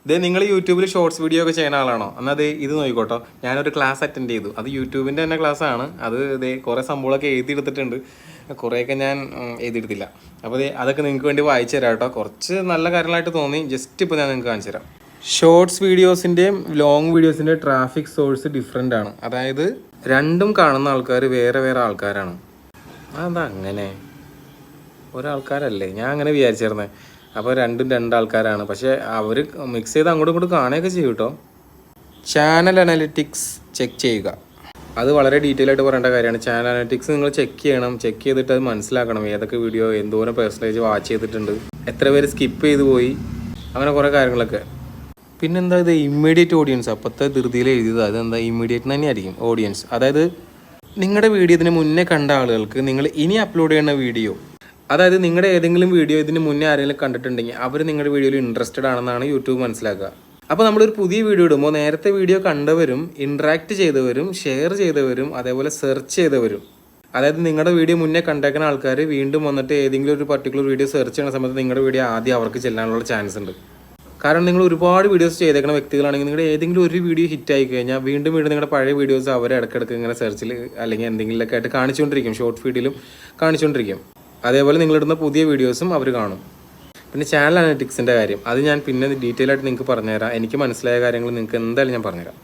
ഇത് നിങ്ങൾ യൂട്യൂബിൽ ഷോർട്സ് വീഡിയോ ഒക്കെ ചെയ്യുന്ന ആളാണോ? എന്നാൽ അത് ഇത് നോക്കിക്കോട്ടോ. ഞാനൊരു ക്ലാസ് അറ്റൻഡ് ചെയ്തു. അത് യൂട്യൂബിൻ്റെ തന്നെ ക്ലാസ്സാണ്. അത് ഇതേ കുറേ സംഭവങ്ങളൊക്കെ എഴുതിയെടുത്തിട്ടുണ്ട്. കുറേയൊക്കെ ഞാൻ എഴുതിയെടുത്തില്ല. അപ്പോൾ അതൊക്കെ നിങ്ങൾക്ക് വേണ്ടി വായിച്ചു തരാം കേട്ടോ. കുറച്ച് നല്ല കാര്യങ്ങളായിട്ട് തോന്നി. ജസ്റ്റ് ഇപ്പോൾ ഞാൻ നിങ്ങൾക്ക് കാണിച്ചു തരാം. ഷോർട്സ് വീഡിയോസിൻ്റെയും ലോങ് വീഡിയോസിൻ്റെയും ട്രാഫിക് സോഴ്സ് ഡിഫറെൻ്റ് ആണ്. അതായത് രണ്ടും കാണുന്ന ആൾക്കാർ വേറെ വേറെ ആൾക്കാരാണ്. അതെന്താ അങ്ങനെ? ഒരാൾക്കാരല്ലേ? ഞാൻ അങ്ങനെ വിചാരിച്ചിരുന്നത്. അപ്പോൾ രണ്ടും രണ്ടാൾക്കാരാണ്. പക്ഷേ അവർ മിക്സ് ചെയ്ത് അങ്ങോട്ടും ഇങ്ങോട്ടും കാണുകയൊക്കെ ചെയ്യും കേട്ടോ. ചാനൽ അനലിറ്റിക്സ് ചെക്ക് ചെയ്യുക. അത് വളരെ ഡീറ്റെയിൽ ആയിട്ട് പറയേണ്ട കാര്യമാണ്. ചാനൽ അനലിറ്റിക്സ് നിങ്ങൾ ചെക്ക് ചെയ്യണം. ചെക്ക് ചെയ്തിട്ട് അത് മനസ്സിലാക്കണം. ഏതൊക്കെ വീഡിയോ എന്തോരം പെർസെൻറ്റേജ് വാച്ച് ചെയ്തിട്ടുണ്ട്, എത്ര പേര് സ്കിപ്പ് ചെയ്ത് പോയി, അങ്ങനെ കുറേ കാര്യങ്ങളൊക്കെ. പിന്നെന്താ ഇത് ഇമ്മീഡിയറ്റ് ഓഡിയൻസ്? അപ്പോഴത്തെ ധൃതിയിൽ എഴുതിയത് അതെന്താ ഇമ്മീഡിയറ്റ് തന്നെയായിരിക്കും ഓഡിയൻസ്. അതായത് നിങ്ങളുടെ വീഡിയോ ഇതിന് മുന്നേ കണ്ട ആളുകൾക്ക് നിങ്ങൾ ഇനി അപ്ലോഡ് ചെയ്യുന്ന വീഡിയോ, അതായത് നിങ്ങളുടെ ഏതെങ്കിലും വീഡിയോ ഇതിന് മുന്നേ ആരെങ്കിലും കണ്ടിട്ടുണ്ടെങ്കിൽ അവർ നിങ്ങളുടെ വീഡിയോയിൽ ഇൻട്രസ്റ്റഡ് ആണെന്നാണ് യൂട്യൂബ് മനസ്സിലാക്കുക. അപ്പോൾ നമ്മളൊരു പുതിയ വീഡിയോ ഇടുമ്പോൾ നേരത്തെ വീഡിയോ കണ്ടവരും ഇൻട്രാക്ട് ചെയ്തവരും ഷെയർ ചെയ്തവരും അതേപോലെ സെർച്ച് ചെയ്തവരും, അതായത് നിങ്ങളുടെ വീഡിയോ മുന്നേ കണ്ടേക്കുന്ന ആൾക്കാർ വീണ്ടും വന്നിട്ട് ഏതെങ്കിലും ഒരു പർട്ടിക്കുലർ വീഡിയോ സെർച്ച് ചെയ്യുന്ന സമയത്ത് നിങ്ങളുടെ വീഡിയോ ആദ്യം അവർക്ക് ചെല്ലാനുള്ള ചാൻസ് ഉണ്ട്. കാരണം നിങ്ങൾ ഒരുപാട് വീഡിയോസ് ചെയ്തേക്കുന്ന വ്യക്തികളാണെങ്കിൽ നിങ്ങളുടെ ഏതെങ്കിലും ഒരു വീഡിയോ ഹിറ്റ് ആയി കഴിഞ്ഞാൽ വീണ്ടും നിങ്ങളുടെ പഴയ വീഡിയോസ് അവർ ഇടയ്ക്കിടയ്ക്ക് ഇങ്ങനെ സെർച്ചിൽ അല്ലെങ്കിൽ എന്തെങ്കിലുമൊക്കെ ആയിട്ട് കാണിച്ചുകൊണ്ടിരിക്കും, ഷോർട്ട് ഫീഡിലും കാണിച്ചുകൊണ്ടിരിക്കും. അതേപോലെ നിങ്ങളിടുന്ന പുതിയ വീഡിയോസും അവർ കാണും. പിന്നെ ചാനൽ അനലിറ്റിക്സിൻ്റെ കാര്യം അത് ഞാൻ പിന്നെ ഡീറ്റെയിൽ ആയിട്ട് നിങ്ങൾക്ക് പറഞ്ഞുതരാം. എനിക്ക് മനസ്സിലായ കാര്യങ്ങൾ നിങ്ങൾക്ക് എന്തായാലും ഞാൻ പറഞ്ഞുതരാം.